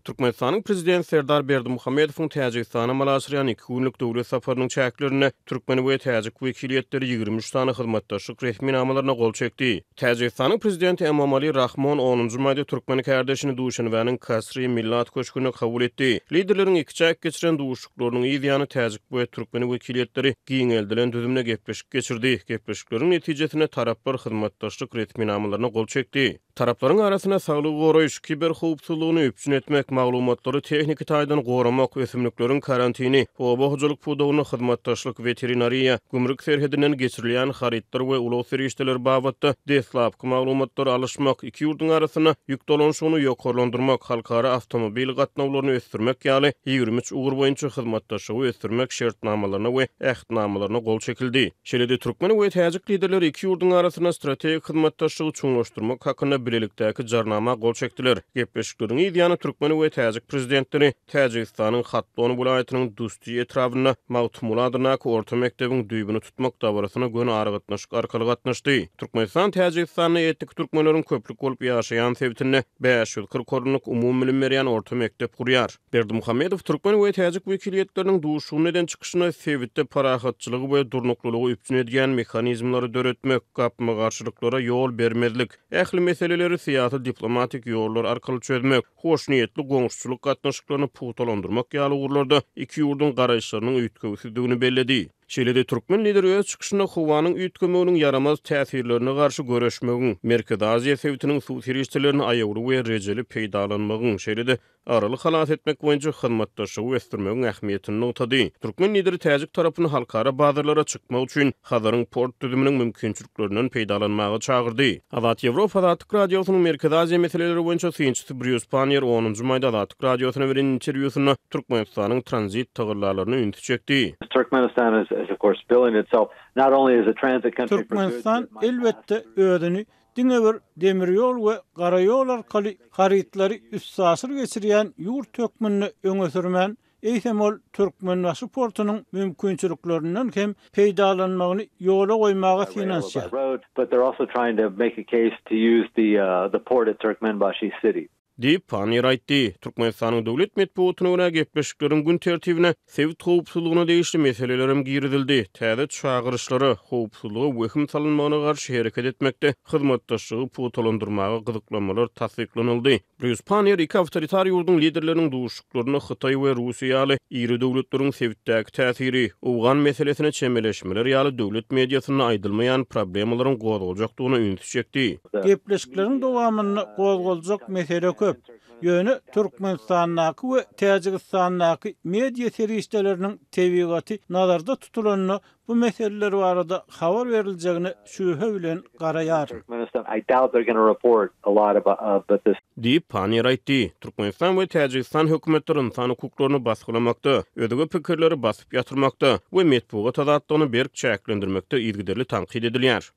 Türkmenistanyň prezidenti Serdar Berdimuhammedowyň Täjikistana malaçyryan 2 günlük döwlet safarynyň çäklerine Türkmen we Täjik wekiliýetleri 23 sany hyzmatdaşlyk resmi namalaryna gol çekdi. Täjikistanyň prezidenti Emomali Rahmon 10-njy maýda Türkmen kardeşini Duşanbanyň Kasry millat köşküne kabul etdi. Liderleriň iki çäk geçiren duşuklarynyň ýa-ni Täjik we Türkmen wekiliýetleri giňeldilen düzümne gepleşik geçirdi. Gepleşikleriň netijesinde taraplar hyzmatdaşlyk resmi namalaryna gol çekdi. Taraplaryň arasyna saglyk goraýyş, kiber howpsuzlygyny üpsün etmek, maglumatları texniki taýdan goramak, ösümlikleriň karantini, hobahyjylyk pudawyny hyzmatdaşlyk veterinariýa, gümrük serhedinden geçirilýän haritlar we ulug serişdeler babatda deslapky maglumatlary alışmak, iki ýurduň arasyna ýük dolanşygyny ýokarlandyrmak, halkara awtomobil gatnawlaryny ösdürmek ýaly 23 ugur boýunça hyzmatdaşlygy ösdürmek şertnamalaryna we ähdnamalaryna gol çekildi. Şeýle-de Türkmen we Täjik liderleri iki ýurduň arasyna strategik hyzmatdaşlygy çuňlaşdyrmak hakyna bilelikdäki jarnama gol çekdiler. Gepleşikleriň ýa-ni Türkmen we Täjik prezidentleri Täjikistanyň Hatdon welaýatynyň Dusti etrawyna Mawtmuladynak orta mekdebiň düýbüni tutmak dawrasyna gönü argatnaşyk arkaly gatnaşdy. Türkmenistan Täjikistanyň etnik türkmenleriň köplük bolup ýaşaýan sebitinde 540 korunluk umumy bilim berýän orta mektep gurýar. Berdimuhammedow Türkmen we Täjik wekiliýetleriniň duşuny neden çykyşyna sebitde parahatçylygy we durnuklulygy üpsün edýän mehanizmlary döretmek, gapma garşylyklara ýol bermezlik, ähli meseleleri syýasy diplomatik ýollar arkaly çözmek, hoş niýetli goňuşçuluk gatnaşyklaryny puwtalandyrmak ýaly urlarda iki ýurdun garaýşlarynyň üýtgegisizdigini belledi. Şeýle-de Türkmen lideri öz çykyşynda howanyň üýtgemeginiň yaramaz täsirlerine garşy göreşmegiň, Merkez Aziýa sebitiniň suw serişdelerini aýawry we rejeli peýdalanmagyň, şeýle-de araly halat etmek boýunça hyzmatdaşlygy ösdürmegiň ähmiýetini notady. Türkmen lideri Täjik tarapyny halkara bazarlara çykmak üçin Hazaryň port düzüminiň mümkinçiliklerinden peýdalanmagy çagyrdy. Azat Ýewropa Azatlyk radiosynyň Merkez Aziýa meseleleri boýunça synçysy Bruce Panier 10-njy maýda Azatlyk radiosyna beren interwýusyna Türkmenistanyň tranzit tagyrlalaryny ünti çekdi. Turkmenistan is of course billing itself not only as a transit country for Türkmenistan elbette ödünü diňeber demiryol we garaýol arkaly haritlary üst sasyr geçirýän ýurt tökmünni öňe sürmän eýsemol Türkmen pasportunyň mümkinçiliklerinden hem peýdalanmagyny ýola goýmaga finansiýal. But they're also trying to make a case to use the port at Turkmenbashi city. Diýip Panier aýtdy. Türkmenistanyň döwlet medeniýetyne we gepleşikleriň gün tertibine sebit howpsuzlygyna degişli meselelerim giridildi. Täze çağırışlary howpsuzlygy wehim salynmagyna garşy hereket etmekde hyzmatdaşlygy puwtalandyrmaga gyzyklanmalar tasdiklanyldy. Bruce Panier iki awtoritar ýurduň liderleriniň duşuklaryny Hytaý we Russiýa ýaly iri döwletleriň sebitdäki täsiri, Owgan meselesine çemeleşmeler ýaly döwlet mediasyna aýdylmaýan problemalaryň gozuljakdygyna ünti çekdi. Gepleşikleriň dowamyny gozguljak mesele köp. Ýöne Türkmenistanyň we Täjikistanyň media serişdeleriniň tebigaty nazarda tutulanyny bu meseleler barada habar beriljegini şübhe bilen garaýar. I doubt they're going to report a lot about this. Diýip Panier aýtdy. Türkmenistan we Täjikistan hökümetleri insan hukuklaryny baskılamakda, ödege pikirleri basyp ýatyrmakda we medeniýet azatlygyny berk çäklendirmekde ýygyderli tanqid edilýär.